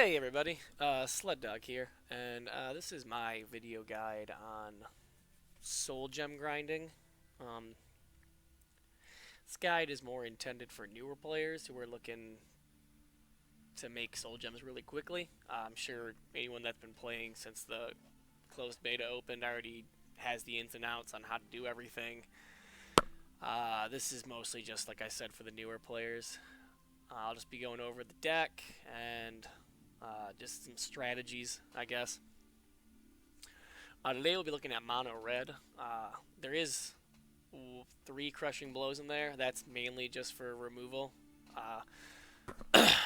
Hey everybody, Sleddog here, and this is my video guide on soul gem grinding. Um, this guide is more intended for newer players who are looking to make soul gems really quickly. I'm sure anyone that's been playing since the closed beta opened already has the ins and outs on how to do everything. This is mostly just, like I said, for the newer players. I'll just be going over the deck and just some strategies, I guess. Today we'll be looking at mono red. There is 3 crushing blows in there. That's mainly just for removal.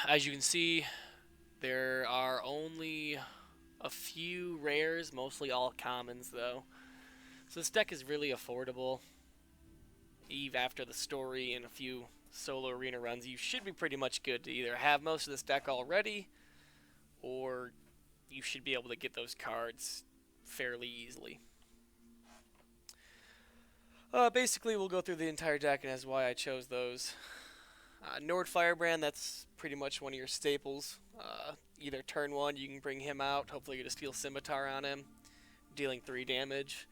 As you can see, there are only a few rares, mostly all commons though. So this deck is really affordable. Eve after the story and a few solo arena runs, you should be pretty much good to either have most of this deck already, or you should be able to get those cards fairly easily. Basically, we'll go through the entire deck and that's why I chose those. Nord Firebrand, that's pretty much one of your staples. Either turn 1, you can bring him out, hopefully get a Steel Scimitar on him, dealing 3 damage.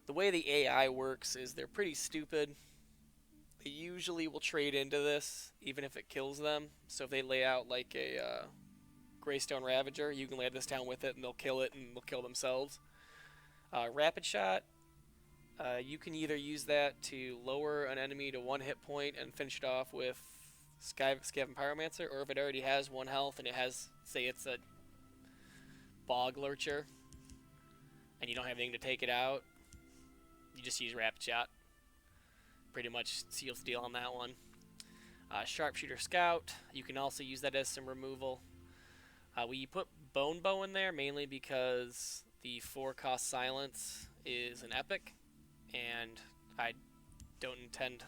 The way the AI works is they're pretty stupid. They usually will trade into this, even if it kills them. So if they lay out like a Greystone Ravager, you can lay this down with it and they'll kill it and they'll kill themselves. Rapid Shot, you can either use that to lower an enemy to 1 hit point and finish it off with Scav Pyromancer, or if it already has 1 health and it has, say it's a Bog Lurcher, and you don't have anything to take it out, you just use Rapid Shot. Pretty much seals the deal on that one. Sharpshooter Scout, you can also use that as some removal. We put Bone Bow in there mainly because the 4-cost silence is an epic, and I don't intend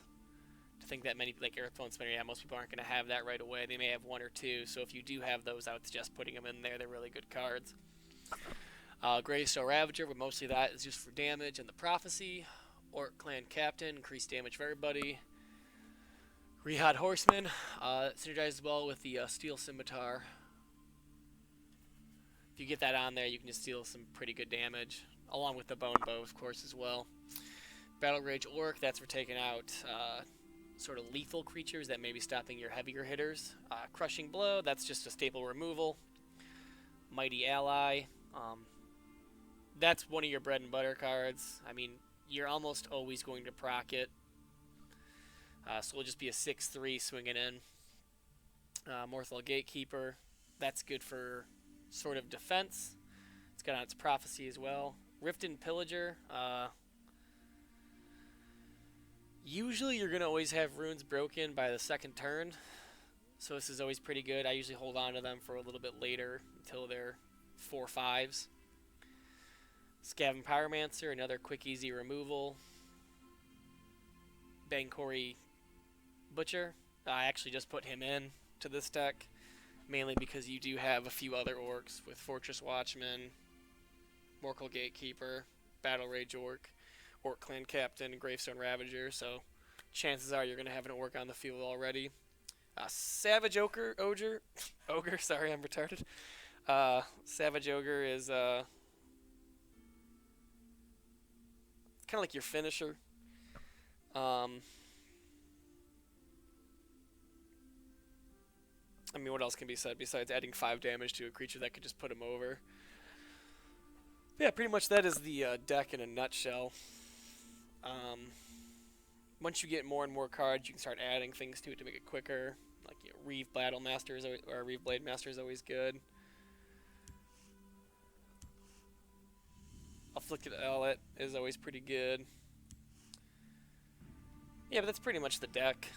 to think that many, like Earthbone Spinner, yeah, most people aren't going to have that right away. They may have 1 or 2, so if you do have those, I would suggest putting them in there. They're really good cards. Greystone Ravager, but mostly that is just for damage and the Prophecy. Orc Clan Captain, increased damage for everybody. Rehad Horseman, synergizes well with the Steel Scimitar. If you get that on there, you can just deal some pretty good damage, along with the Bone Bow, of course, as well. Battle Rage Orc, that's for taking out sort of lethal creatures that may be stopping your heavier hitters. Crushing Blow, that's just a staple removal. Mighty Ally, that's one of your bread and butter cards. I mean, you're almost always going to proc it. So it'll just be a 6/3 swinging in. Morthal Gatekeeper, that's good for sort of defense. It's got on its Prophecy as well. Riften Pillager, usually you're going to always have runes broken by the 2nd turn, so this is always pretty good. I usually hold on to them for a little bit later until they're 4/5s. Scav Pyromancer, another quick easy removal. Bangkori Butcher, I actually just put him in to this deck, mainly because you do have a few other orcs with Fortress Watchman, Mortal Gatekeeper, Battle Rage Orc, Orc Clan Captain, Gravestone Ravager, so chances are you're going to have an orc on the field already. Savage Ogre, sorry, I'm retarded. Savage Ogre is kind of like your finisher. I mean, what else can be said besides adding 5 damage to a creature that could just put him over? Yeah, pretty much that is the deck in a nutshell. Once you get more and more cards, you can start adding things to it to make it quicker. Like, you know, Reeve Battle Master is always, or Reeve Blade Master is always good. Afflicted Owlet is always pretty good. Yeah, but that's pretty much the deck.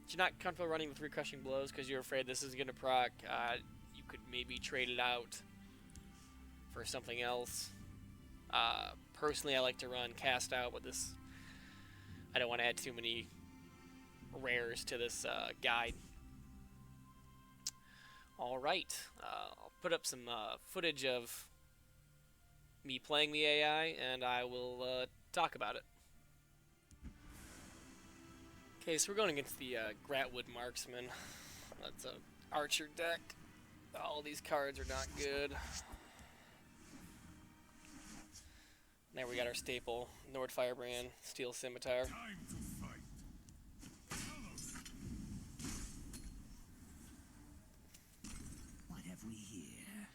If you're not comfortable running the 3 crushing blows because you're afraid this is going to proc, you could maybe trade it out for something else. Personally, I like to run Cast Out, but this, I don't want to add too many rares to this guide. Alright, I'll put up some footage of me playing the AI, and I will talk about it. Okay, so we're going against the Gratwood Marksman. That's a archer deck. All these cards are not good. There we got our staple, Nord Firebrand, Steel Scimitar. What have we here?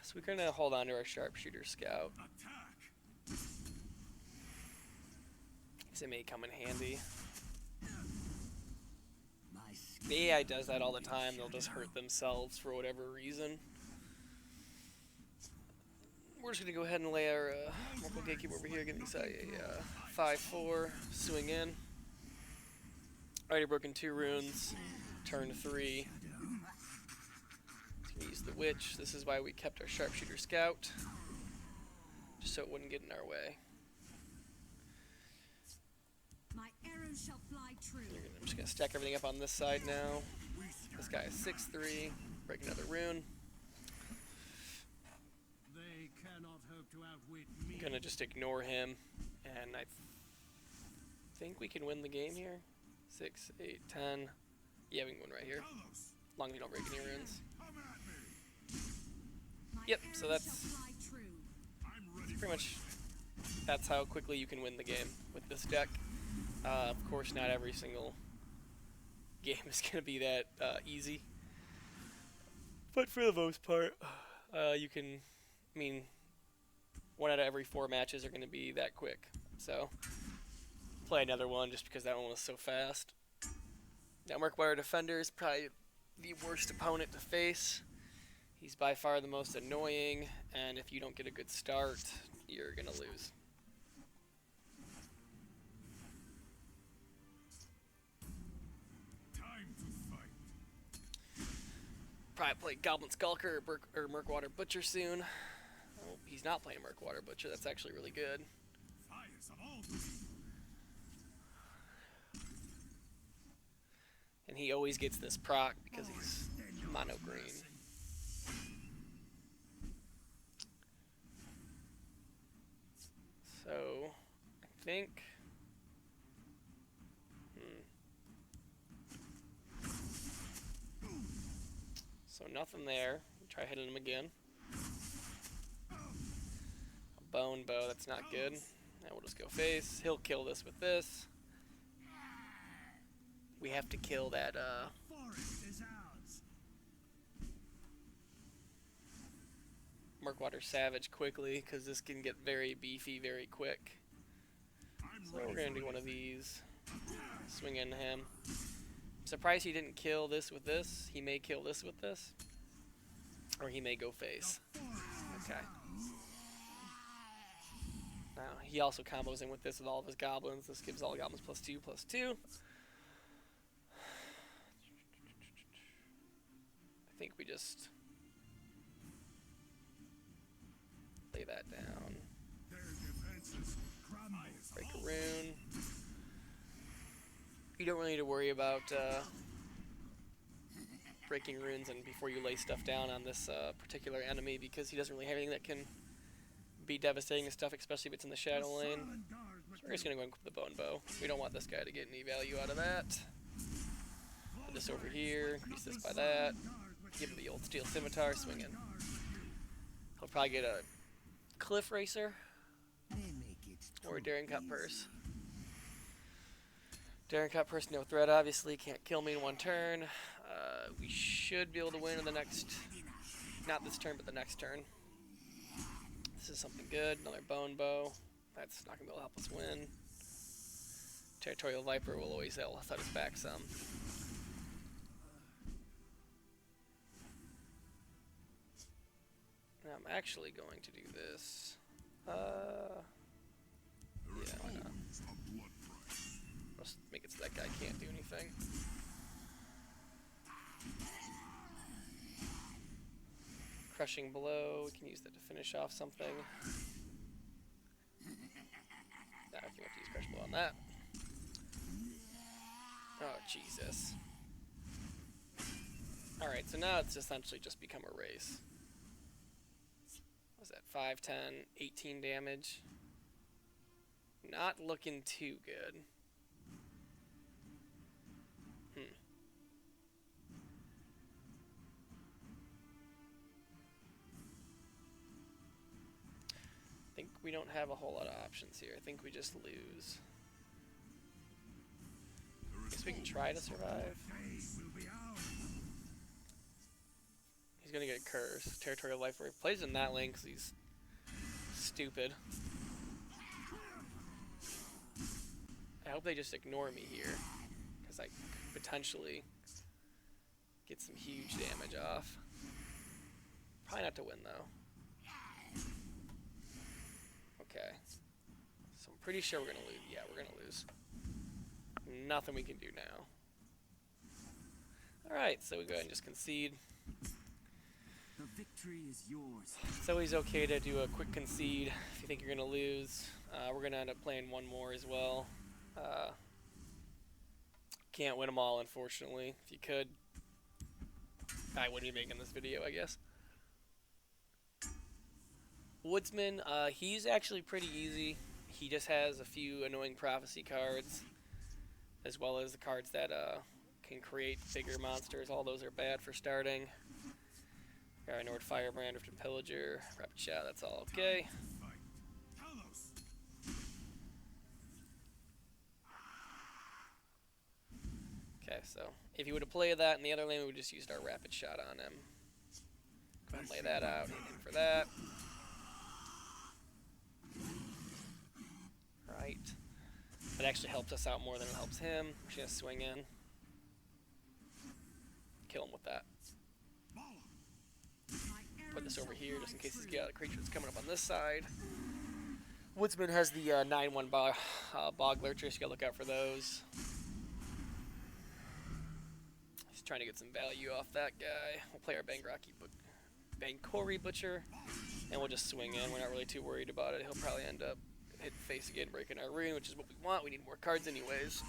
So we're gonna hold on to our Sharpshooter Scout. Because it may come in handy. The AI does that all the time. They'll just hurt themselves for whatever reason. We're just going to go ahead and lay our Mortal Gatekeeper over here, getting a 5-4, swing in. Already broken 2 runes, turn 3. Let's use the Witch. This is why we kept our Sharpshooter Scout, just so it wouldn't get in our way. My arrows shall fly true. I'm just going to stack everything up on this side now. This guy is 6-3, break another rune. They cannot hope to outwit me. Gonna just ignore him, and I think we can win the game here. 6, 8, 10. Yeah, we can win right here. As long as you don't break any runes. Yep, so that's pretty much, that's how quickly you can win the game with this deck. Of course, not every single game is going to be that easy. But for the most part, you can, I mean, 1 out of every 4 matches are going to be that quick. So, play another one just because that one was so fast. Now, Murkwire Defender is probably the worst opponent to face. He's by far the most annoying, and if you don't get a good start, you're going to lose. Probably play Goblin Skulker or Murkwater Butcher soon. Oh, he's not playing Murkwater Butcher. That's actually really good. And he always gets this proc because he's mono green. So, I think... So nothing there. Try hitting him again. A bone bow, that's not good. Now we'll just go face. He'll kill this with this. We have to kill that Murkwater Savage quickly, because this can get very beefy very quick. So we're going to do one of these. Swing into him. Surprised he didn't kill this with this. He may kill this with this. Or he may go face. Okay. Now, he also combos in with this with all of his goblins. This gives all the goblins +2/+2. I think we just lay that down. Break a rune. You don't really need to worry about breaking runes and before you lay stuff down on this particular enemy, because he doesn't really have anything that can be devastating and stuff, especially if it's in the shadow lane. So we're just going to go and equip the bone bow. We don't want this guy to get any value out of that. Put this over here, increase this by that. Give him the old steel scimitar, swing in. He'll probably get a Cliff Racer or a Daring Cut Purse. Daring Cut Purse, no threat, obviously, can't kill me in 1 turn. We should be able to win in the next, not this turn, but the next turn. This is something good, another bone bow. That's not going to be able to help us win. Territorial Viper will always set us back some. Now I'm actually going to do this. Yeah, why not? Let's make it so that guy can't do anything. Crushing Blow, we can use that to finish off something. Now I think we have to use Crushing Blow on that. Oh, Jesus. Alright, so now it's essentially just become a race. What was that? 5, 10, 18 damage. Not looking too good. Hmm. I think we don't have a whole lot of options here. I think we just lose. Guess we can try to survive. He's gonna get a curse. Territorial life where he plays in that lane because he's stupid. I hope they just ignore me here, because I could potentially get some huge damage off. Probably not to win though. Okay. So I'm pretty sure we're gonna lose. Yeah, we're gonna lose. Nothing we can do now. Alright, so we go ahead and just concede. The victory is yours. It's always okay to do a quick concede if you think you're gonna lose. We're gonna end up playing one more as well. Can't win them all, unfortunately. If you could, I wouldn't be making this video, I guess. Woodsman, he's actually pretty easy. He just has a few annoying prophecy cards, as well as the cards that can create bigger monsters. All those are bad for starting. Got Nord Firebrand, Rifted Pillager, Rapid Shot, that's all okay. Okay, so if you would have played that in the other lane, we would just used our Rapid Shot on him. Go ahead and lay that out, hit him for that. Right. That actually helps us out more than it helps him. We're just gonna swing in. Kill him with that. Put this over here just in case he's got a creature that's coming up on this side. Woodsman has the 9/1 Bog Lurcher, so you gotta look out for those. He's trying to get some value off that guy. We'll play our Bankori Butcher, and we'll just swing in. We're not really too worried about it. He'll probably end up hitting face again, breaking our rune, which is what we want. We need more cards anyways.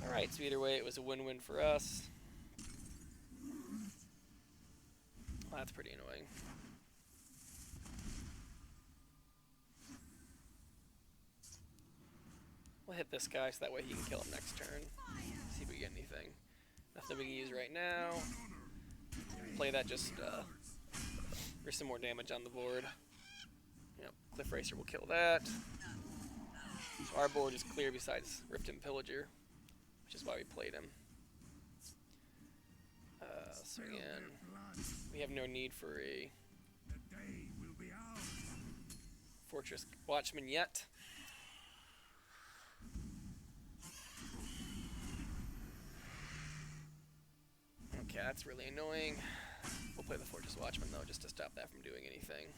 Alright, so either way, it was a win-win for us. Well, that's pretty annoying. We'll hit this guy so that way he can kill him next turn. See if we get anything. Nothing we can use right now. Play that just for some more damage on the board. Yep, Cliff Racer will kill that. So our board is clear besides Rift and Pillager, which is why we played him. So again, we have no need for a Fortress Watchman yet. Okay, that's really annoying. We'll play the Fortress Watchman though, just to stop that from doing anything.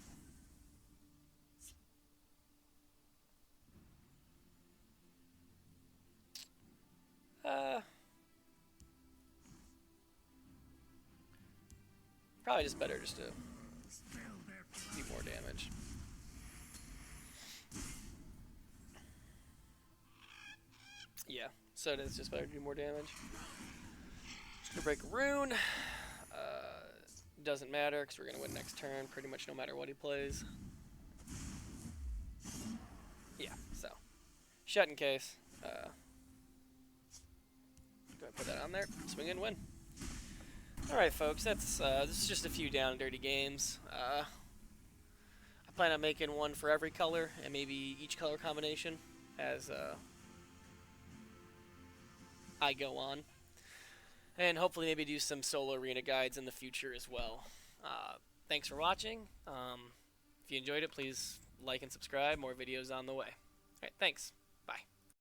Probably just better just to do more damage. Yeah, so it is just better to do more damage. Just gonna break a rune. Doesn't matter because we're gonna win next turn pretty much no matter what he plays. Yeah, so shut in case. Go ahead and put that on there. Swing and win. Alright folks, that's this is just a few down and dirty games. I plan on making one for every color and maybe each color combination as I go on. And hopefully maybe do some solo arena guides in the future as well. Thanks for watching. If you enjoyed it, please like and subscribe. More videos on the way. Alright, thanks. Bye.